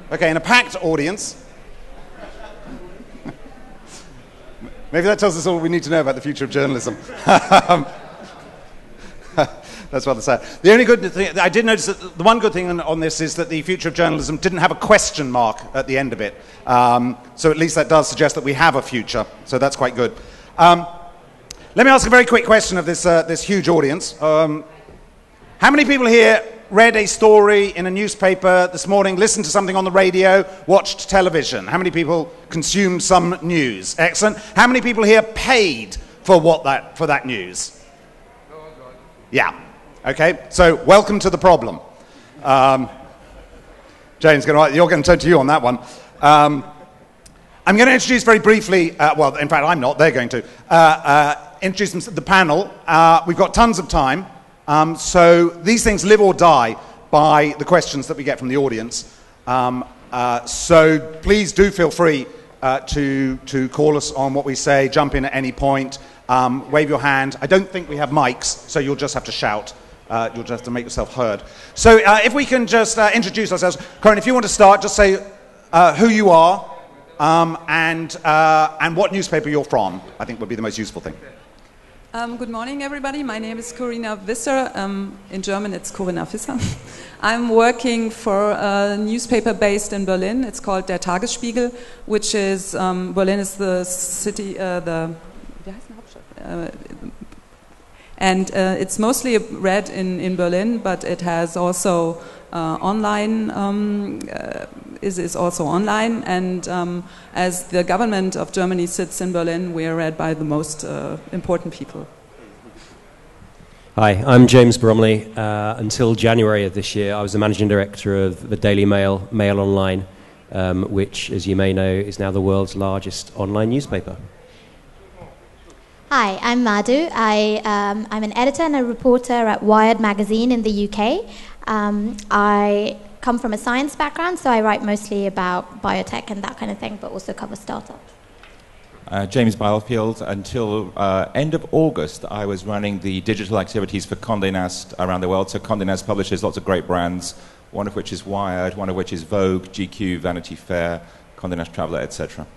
Okay, in a packed audience. Maybe that tells us all we need to know about the future of journalism. That's rather sad. The only good thing, I did notice that the one good thing on this is that the future of journalism didn't have a question mark at the end of it. So at least that does suggest that we have a future. So that's quite good. Let me ask a very quick question of this huge audience. How many people here read a story in a newspaper this morning, listened to something on the radio, watched television? How many people consumed some news? Excellent. How many people here paid for that news? Yeah. Okay. So welcome to the problem. James, you're going to turn to you on that one. I'm going to introduce very briefly. Well, in fact, I'm not. They're going to introduce the panel. We've got tons of time. So these things live or die by the questions that we get from the audience. So please do feel free to call us on what we say, jump in at any point, wave your hand. I don't think we have mics, so you'll just have to shout. You'll just have to make yourself heard. So if we can just introduce ourselves. Corinne, if you want to start, just say who you are and what newspaper you're from, I think would be the most useful thing. Good morning, everybody. My name is Corinna Visser. In German, it's Corinna Visser. I'm working for a newspaper based in Berlin. It's called Der Tagesspiegel, which is, Berlin is the city, and it's mostly read in Berlin, but it has also online, is also online, and as the government of Germany sits in Berlin, we are read by the most important people. Hi, I'm James Bromley. Until January of this year, I was the managing director of the Daily Mail, Mail Online, which, as you may know, is now the world's largest online newspaper. Hi, I'm Madhu. I'm an editor and a reporter at Wired magazine in the UK. I come from a science background, so I write mostly about biotech and that kind of thing, but also cover startups. James Bilefield. Until end of August, I was running the digital activities for Condé Nast around the world. So Condé Nast publishes lots of great brands, one of which is Wired, one of which is Vogue, GQ, Vanity Fair, Condé Nast Traveller, etc.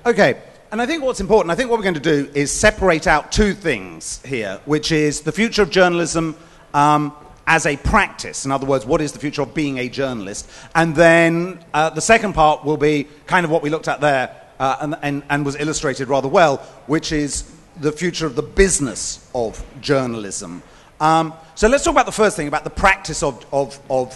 Okay. And I think what's important, I think what we're going to do is separate out two things here, which is the future of journalism as a practice. In other words, what is the future of being a journalist? And then the second part will be kind of what we looked at there and was illustrated rather well, which is the future of the business of journalism. So let's talk about the first thing, about the practice of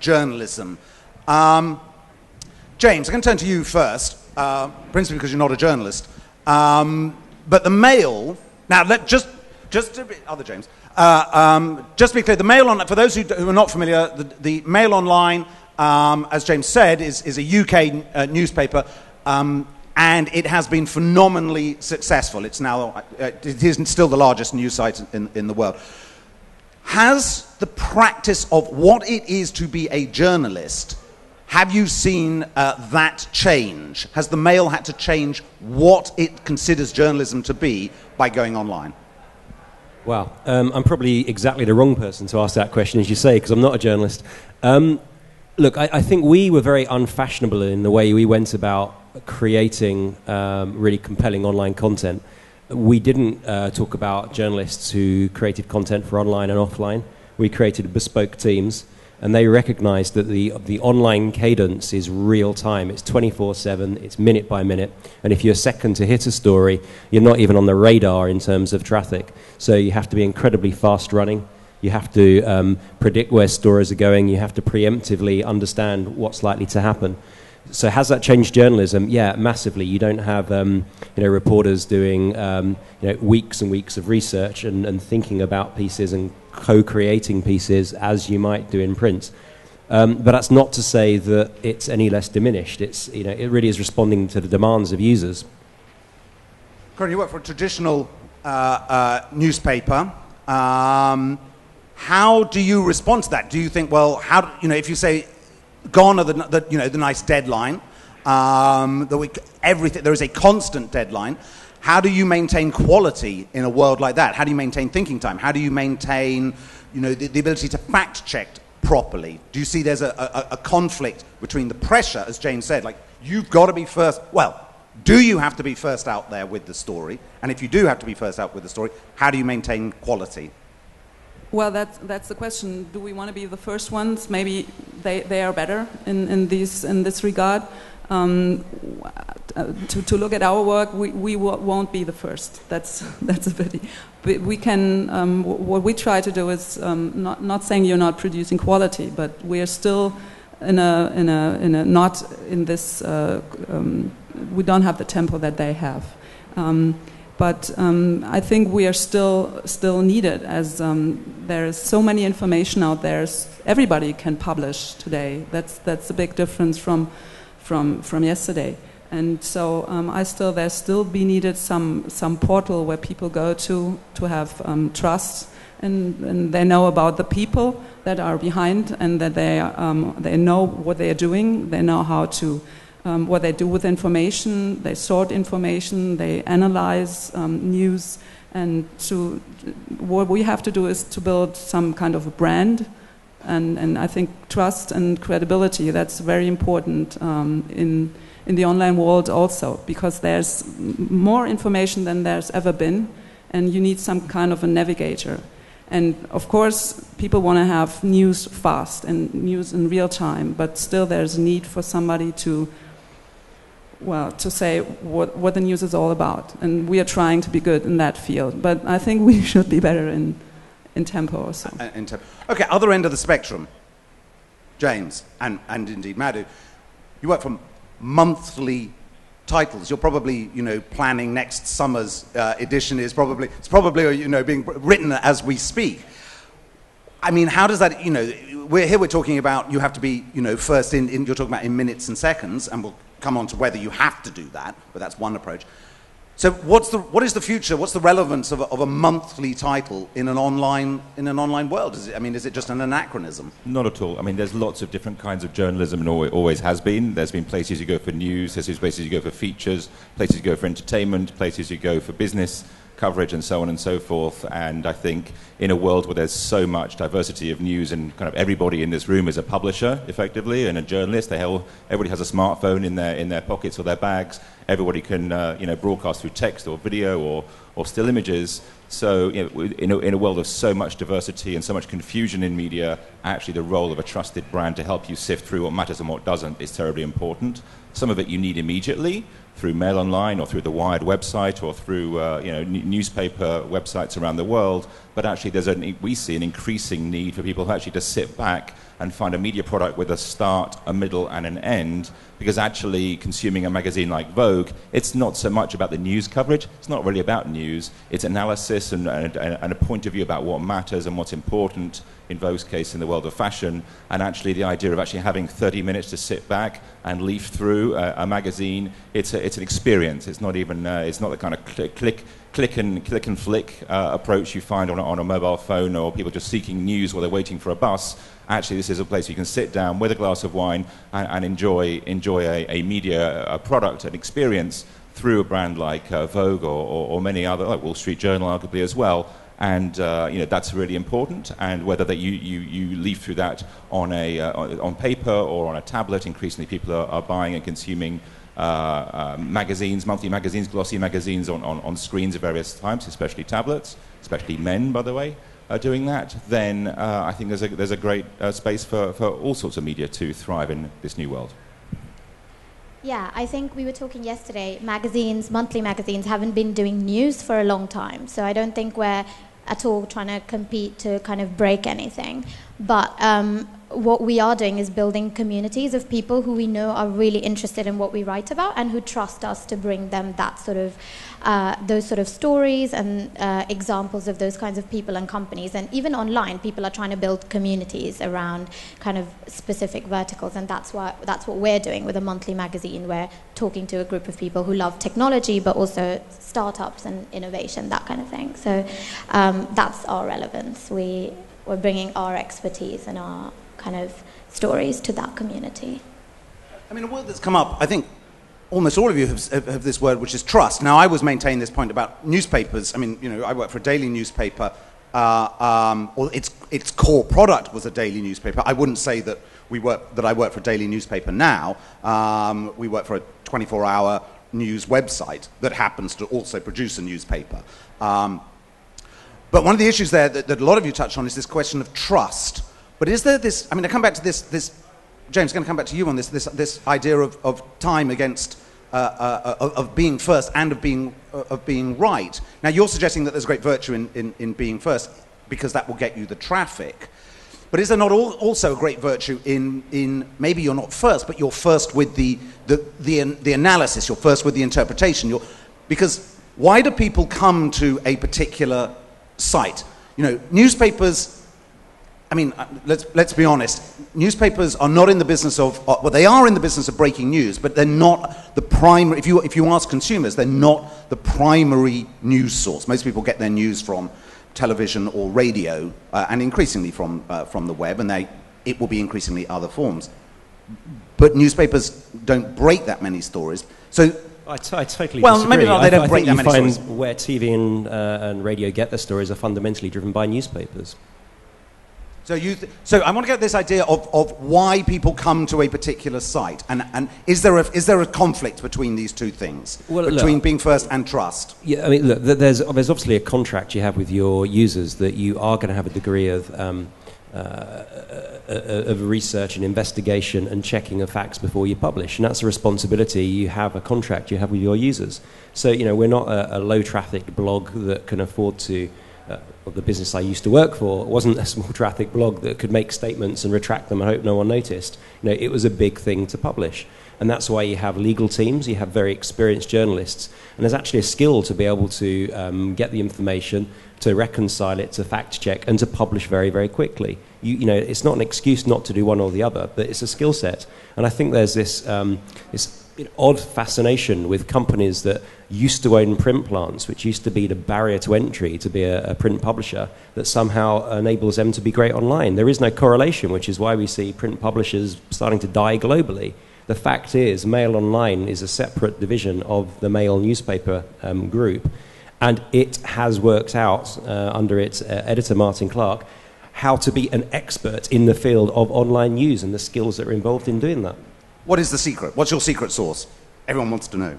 journalism. James, I'm going to turn to you first. Principally because you're not a journalist, but the Mail. Now, just to be, other James. Just to be clear, the Mail on. For those who are not familiar, the Mail Online, as James said, is a UK newspaper, and it has been phenomenally successful. It's now it is still the largest news site in the world. Has the practice of what it is to be a journalist? Have you seen that change? Has the Mail had to change what it considers journalism to be by going online? Well, I'm probably exactly the wrong person to ask that question, as you say, because I'm not a journalist. Look, I think we were very unfashionable in the way we went about creating really compelling online content. We didn't talk about journalists who created content for online and offline. We created bespoke teams. And they recognise that the online cadence is real time. It's 24/7. It's minute by minute. And if you're second to hit a story, you're not even on the radar in terms of traffic. So you have to be incredibly fast running. You have to predict where stories are going. You have to preemptively understand what's likely to happen. So has that changed journalism? Yeah, massively. You don't have reporters doing weeks and weeks of research and thinking about pieces and co-creating pieces as you might do in print. But that's not to say that it's any less diminished. It really is responding to the demands of users. Corinne, you work for a traditional newspaper. How do you respond to that? Do you think, well, if you say gone are the nice deadline, everything, there is a constant deadline. How do you maintain quality in a world like that? How do you maintain thinking time? How do you maintain, the ability to fact check properly? Do you see there's a conflict between the pressure, as James said, like, you've got to be first? Well, do you have to be first out there with the story? And if you do have to be first out with the story, how do you maintain quality? Well, that's the question. Do we want to be the first ones? Maybe they are better in this regard. To look at our work, we won't be the first. That's a pity. But we can. What we try to do is not saying you're not producing quality, but we are still in a not in this. We don't have the tempo that they have. But I think we are still needed, as there is so many information out there. Everybody can publish today. That's a big difference from yesterday. And so there's still be needed some portal where people go to have trust, and they know about the people that are behind, and that they know what they are doing. They know how to. What they do with information, they sort information, they analyze news, and what we have to do is to build some kind of a brand, and I think trust and credibility, that's very important in the online world also, because there's more information than there's ever been, and you need some kind of a navigator. And of course, people want to have news fast and news in real time, but still there's a need for somebody to say what the news is all about. And we are trying to be good in that field. But I think we should be better in tempo also. Okay, other end of the spectrum. James, and indeed Madhu, you work from monthly titles. You're probably, planning next summer's edition it's probably, being written as we speak. I mean, how does that, we're talking about you have to be, first in, you're talking about in minutes and seconds, and we'll come on to whether you have to do that, but that's one approach. So what is the future? What's the relevance of a monthly title in an online world? Is it just an anachronism? Not at all. I mean, there's lots of different kinds of journalism, and always has been. There's been places you go for news, there's places you go for features, places you go for entertainment, places you go for business coverage, and so on and so forth. And I think in a world where there's so much diversity of news, and kind of everybody in this room is a publisher, effectively, and a journalist. Everybody has a smartphone in their pockets or their bags. Everybody can broadcast through text or video or still images. So in a world of so much diversity and so much confusion in media, actually the role of a trusted brand to help you sift through what matters and what doesn't is terribly important. Some of it you need immediately, through Mail Online or through the Wired website or through newspaper websites around the world. But actually we see an increasing need for people who actually just sit back and find a media product with a start, a middle and an end, because actually consuming a magazine like Vogue, it's not so much about the news coverage, it's not really about news, it's analysis and a point of view about what matters and what's important, in Vogue's case in the world of fashion, and actually the idea of actually having 30 minutes to sit back and leaf through a magazine, it's an experience. It's not even it's not the kind of click and flick approach you find on a mobile phone, or people just seeking news while they're waiting for a bus. Actually, this is a place you can sit down with a glass of wine and enjoy a media product, an experience through a brand like Vogue or many other, like Wall Street Journal arguably as well. And that's really important. And whether that you leaf through that on paper or on a tablet, increasingly people are buying and consuming magazines, monthly magazines, glossy magazines on screens of various types, especially tablets, especially men, by the way, are doing that. Then I think there's a great space for all sorts of media to thrive in this new world. Yeah, I think we were talking yesterday, monthly magazines haven't been doing news for a long time. So I don't think we're at all trying to compete to kind of break anything. But what we are doing is building communities of people who we know are really interested in what we write about and who trust us to bring them that sort of, those sort of stories and examples of those kinds of people and companies. And even online, people are trying to build communities around kind of specific verticals, and that's what we're doing with a monthly magazine. We're talking to a group of people who love technology, but also startups and innovation, that kind of thing. So that's our relevance. We're bringing our expertise and our kind of stories to that community. I mean, a word that's come up, I think almost all of you have this word, which is trust. Now, I always maintain this point about newspapers. I mean, I work for a daily newspaper. or its core product was a daily newspaper. I wouldn't say that I work for a daily newspaper now. We work for a 24-hour news website that happens to also produce a newspaper. But one of the issues there that a lot of you touched on is this question of trust. But is there this? I mean, I come back to this. James, going to come back to you on this idea of time against of being first and of being right. Now, you're suggesting that there's great virtue in being first because that will get you the traffic. But is there not also a great virtue in maybe you're not first, but you're first with the analysis, you're first with the interpretation. Because why do people come to a particular site? You know, newspapers. I mean, let's be honest. Newspapers are not in the business of well, they are in the business of breaking news, but they're not the primary. If you ask consumers, they're not the primary news source. Most people get their news from television or radio, and increasingly from the web, and it will be increasingly other forms. But newspapers don't break that many stories. So I totally well, disagree. maybe not. They don't break that many stories. Where TV and radio get their stories are fundamentally driven by newspapers. So I want to get this idea of why people come to a particular site, and is there a conflict between these two things, between being first and trust? Yeah, I mean, look, there's obviously a contract you have with your users that you are going to have a degree of research and investigation and checking of facts before you publish, and that's a responsibility you have, a contract you have with your users. So, you know, we're not a low-traffic blog that can afford to. The business I used to work for wasn't a small traffic blog that could make statements and retract them and hope no one noticed. You know, it was a big thing to publish. And that's why you have legal teams, you have very experienced journalists, and there's actually a skill to be able to get the information, to reconcile it, to fact check, and to publish very, very quickly. You know, it's not an excuse not to do one or the other, but it's a skill set. And I think there's this odd fascination with companies that used to own print plants, which used to be the barrier to entry to be a print publisher, that somehow enables them to be great online. There is no correlation, which is why we see print publishers starting to die globally. The fact is, Mail Online is a separate division of the Mail newspaper group, and it has worked out under its editor, Martin Clark, how to be an expert in the field of online news and the skills that are involved in doing that. What is the secret? What's your secret sauce? Everyone wants to know.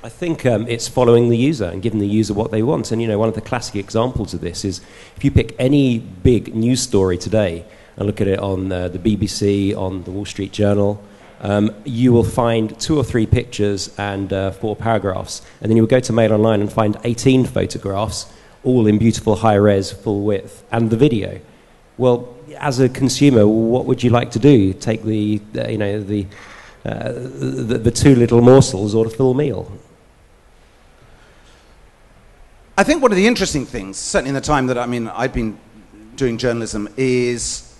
I think it's following the user and giving the user what they want. And, you know, one of the classic examples of this is if you pick any big news story today and look at it on the BBC, on the Wall Street Journal, you will find 2 or 3 pictures and 4 paragraphs. And then you will go to Mail Online and find 18 photographs, all in beautiful high-res, full width, and the video. Well, as a consumer, what would you like to do? Take the 2 little morsels or the full meal? I think one of the interesting things, certainly in the time that I've been doing journalism, is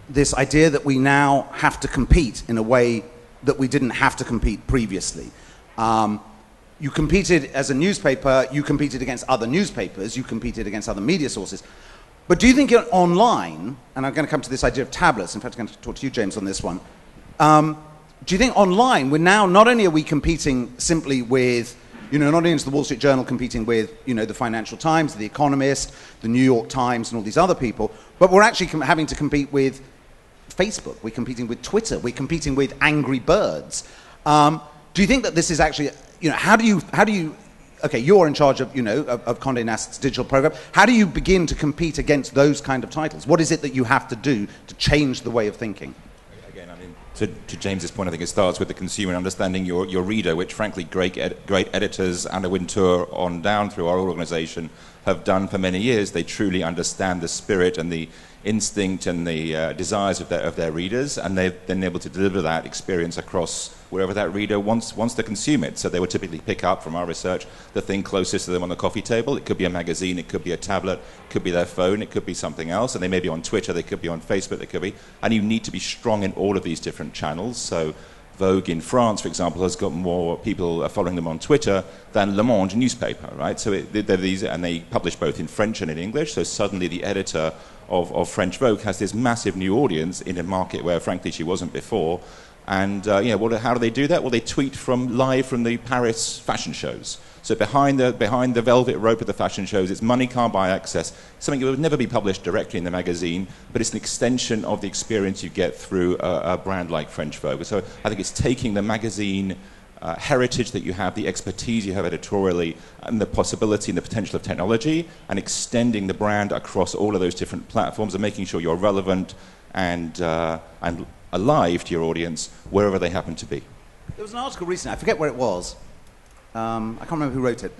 this idea that we now have to compete in a way that we didn't have to compete previously. You competed as a newspaper, you competed against other newspapers, you competed against other media sources. But do you think online, and I'm going to come to this idea of tablets, in fact I'm going to talk to you, James, on this one, do you think online, we're now, not only are we competing simply with, not only is the Wall Street Journal competing with, the Financial Times, the Economist, the New York Times, and all these other people, but we're actually having to compete with Facebook, we're competing with Twitter, we're competing with Angry Birds. Do you think that this is actually, how do you, okay, you're in charge of, of Condé Nast's digital program. How do you begin to compete against those kind of titles? What is it that you have to do to change the way of thinking? Again, to James's point, I think it starts with the consumer and understanding your reader, which frankly great editors, Anna Wintour on down through our organization, have done for many years. They truly understand the spirit and the instinct and the desires of their readers, and they've been able to deliver that experience across wherever that reader wants to consume it. So they would typically pick up, from our research, the thing closest to them on the coffee table. It could be a magazine, it could be a tablet, it could be their phone, it could be something else, and they may be on Twitter, they could be on Facebook, they could be, and you need to be strong in all of these different channels. So Vogue in France, for example, has got more people following them on Twitter than Le Monde newspaper, right? So they're these, and they publish both in French and in English, so suddenly the editor of French Vogue has this massive new audience in a market where, frankly, she wasn't before. And how do they do that? Well, they tweet live from the Paris fashion shows. So behind the velvet rope of the fashion shows, it's money can't buy access, something that would never be published directly in the magazine, but it's an extension of the experience you get through a brand like French Vogue. So I think it's taking the magazine heritage that you have, the expertise you have editorially, and the possibility and the potential of technology, and extending the brand across all of those different platforms and making sure you're relevant and alive to your audience wherever they happen to be. There was an article recently, I forget where it was, I can't remember who wrote it,